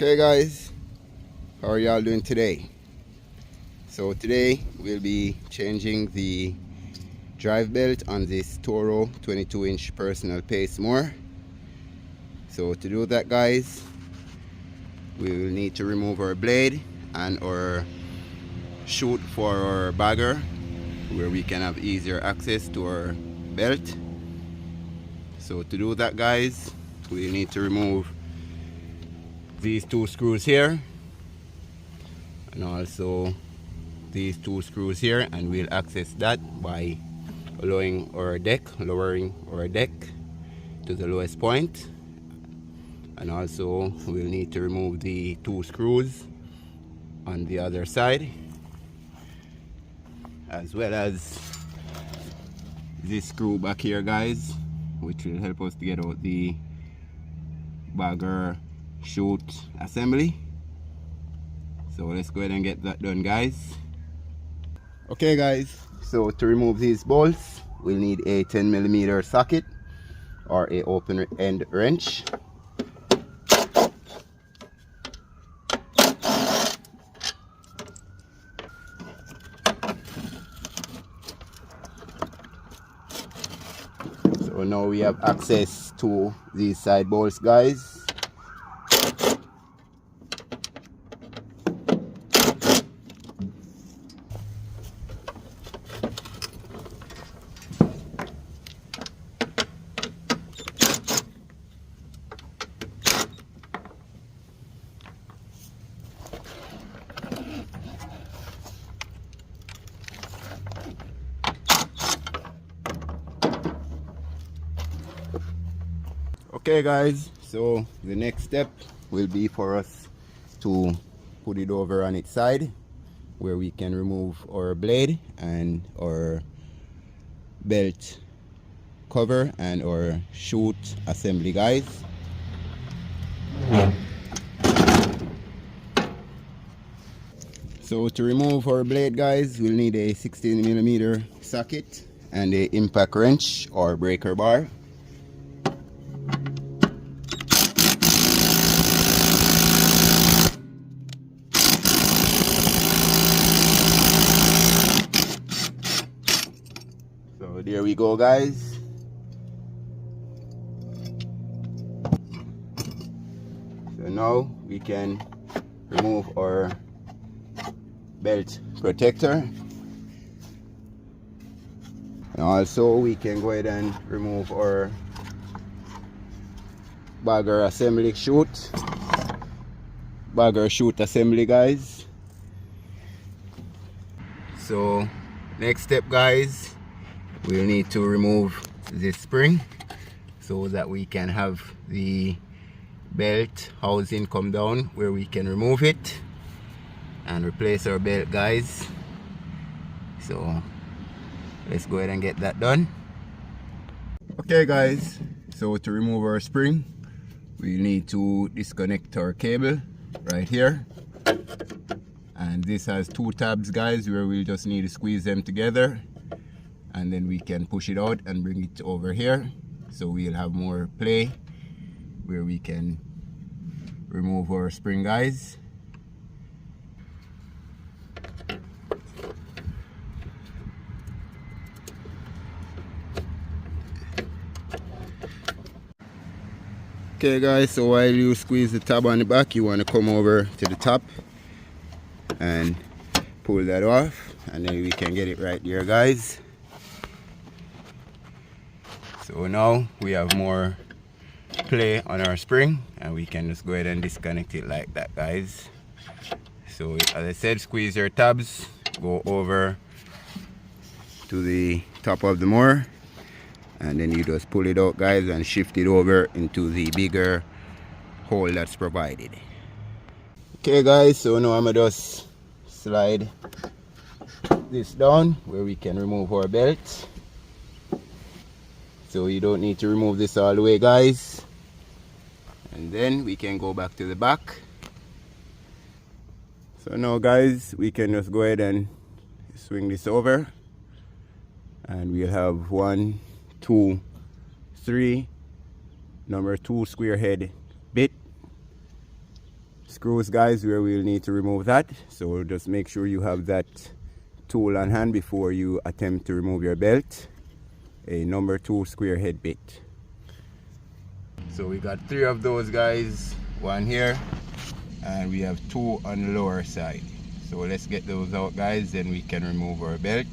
Okay guys, how are y'all doing today? So today we'll be changing the drive belt on this Toro 22-inch personal pace mower. So to do that guys, we will need to remove our blade and our chute for our bagger, where we can have easier access to our belt. So to do that guys, we need to remove these two screws here and also these two screws here, and we'll access that by lowering our deck to the lowest point. And also we'll need to remove the two screws on the other side, as well as this screw back here guys, which will help us to get out the bagger chute assembly. So let's go ahead and get that done guys. Okay guys, so to remove these bolts we'll need a 10mm socket or a open end wrench. So now we have access to these side bolts guys. Okay guys, so the next step will be for us to put it over on its side, where we can remove our blade and our belt cover and our chute assembly guys. So to remove our blade guys, we'll need a 16mm socket and a impact wrench or breaker bar. So there we go guys. So now we can remove our belt protector, and also we can go ahead and remove our bagger chute assembly guys. So next step guys, we'll need to remove this spring so that we can have the belt housing come down, where we can remove it and replace our belt guys. So let's go ahead and get that done. Okay guys, so to remove our spring we need to disconnect our cable right here, and this has two tabs guys, where we'll just need to squeeze them together, and then we can push it out and bring it over here, so we'll have more play where we can remove our spring guys. Okay guys, so while you squeeze the tab on the back, you want to come over to the top and pull that off, and then we can get it right there guys. So now we have more play on our spring, and we can just go ahead and disconnect it like that guys. So as I said, squeeze your tabs, go over to the top of the mower, and then you just pull it out guys and shift it over into the bigger hole that's provided. Okay guys, so now I'm gonna just slide this down where we can remove our belt. So you don't need to remove this all the way guys, and then we can go back to the back. So now guys, we can just go ahead and swing this over, and we'll have 1, 2, 3 number 2 square head bit screws, guys, where we'll need to remove that. So just make sure you have that tool on hand before you attempt to remove your belt. A number 2 square head bit. So we got 3 of those, guys, 1 here, and we have 2 on the lower side. So let's get those out, guys, then we can remove our belt.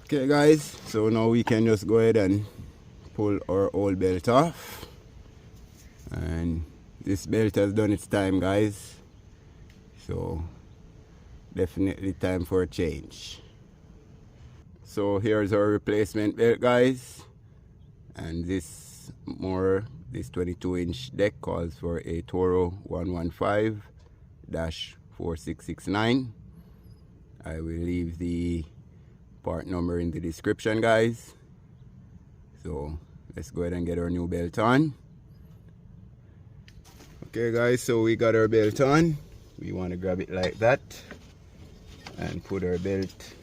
Okay, guys, so now we can just go ahead and pull our old belt off, and this belt has done its time, guys, so definitely time for a change. So here's our replacement belt, guys, and this 22-inch deck calls for a TORO 115-4669. I will leave the part number in the description, guys. So let's go ahead and get our new belt on. Okay, guys, so we got our belt on. We want to grab it like that and put our belt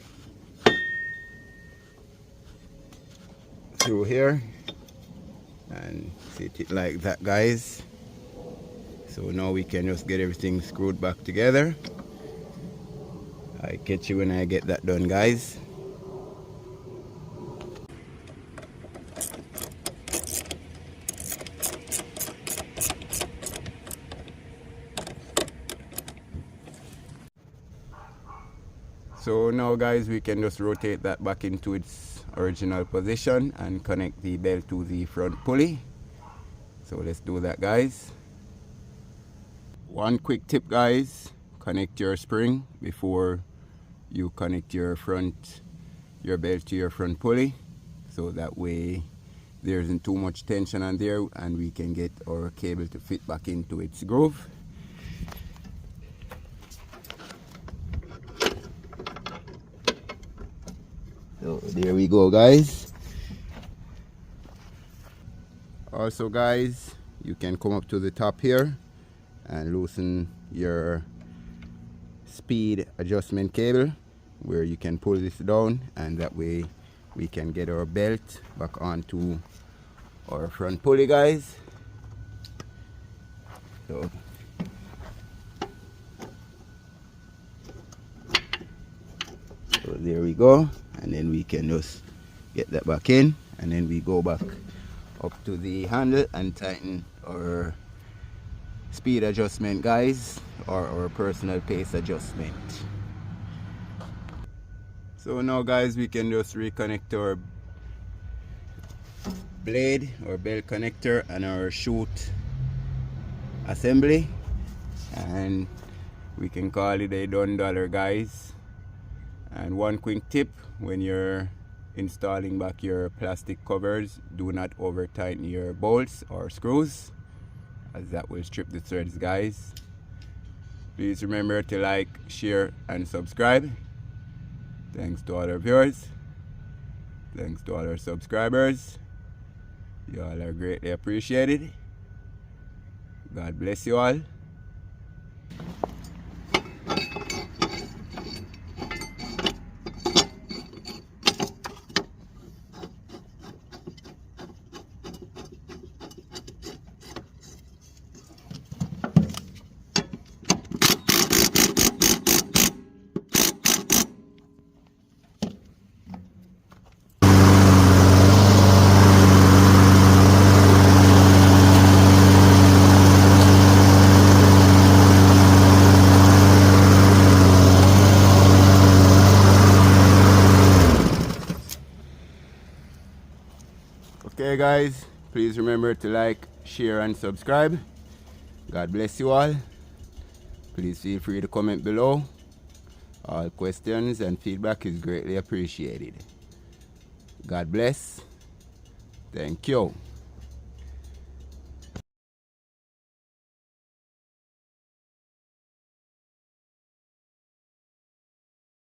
through here and sit it like that, guys. So now we can just get everything screwed back together. I'll catch you when I get that done, guys. So now, guys, we can just rotate that back into its original position and connect the belt to the front pulley. So let's do that, guys. One quick tip, guys: connect your spring before you connect your belt to your front pulley, so that way there isn't too much tension on there and we can get our cable to fit back into its groove. So there we go, guys. Also, guys, you can come up to the top here and loosen your speed adjustment cable, where you can pull this down, and that way we can get our belt back onto our front pulley, guys. So there we go, and then we can just get that back in, and then we go back up to the handle and tighten our speed adjustment, guys, or our personal pace adjustment. So now, guys, we can just reconnect our blade or belt connector and our chute assembly, and we can call it a done dollar, guys. And one quick tip: when you're installing back your plastic covers, do not over tighten your bolts or screws, as that will strip the threads, guys. Please remember to like, share, and subscribe. Thanks to all our viewers. Thanks to all our subscribers. You all are greatly appreciated. God bless you all. Okay, guys, please remember to like, share, and subscribe. God bless you all. Please feel free to comment below. All questions and feedback is greatly appreciated. God bless. Thank you.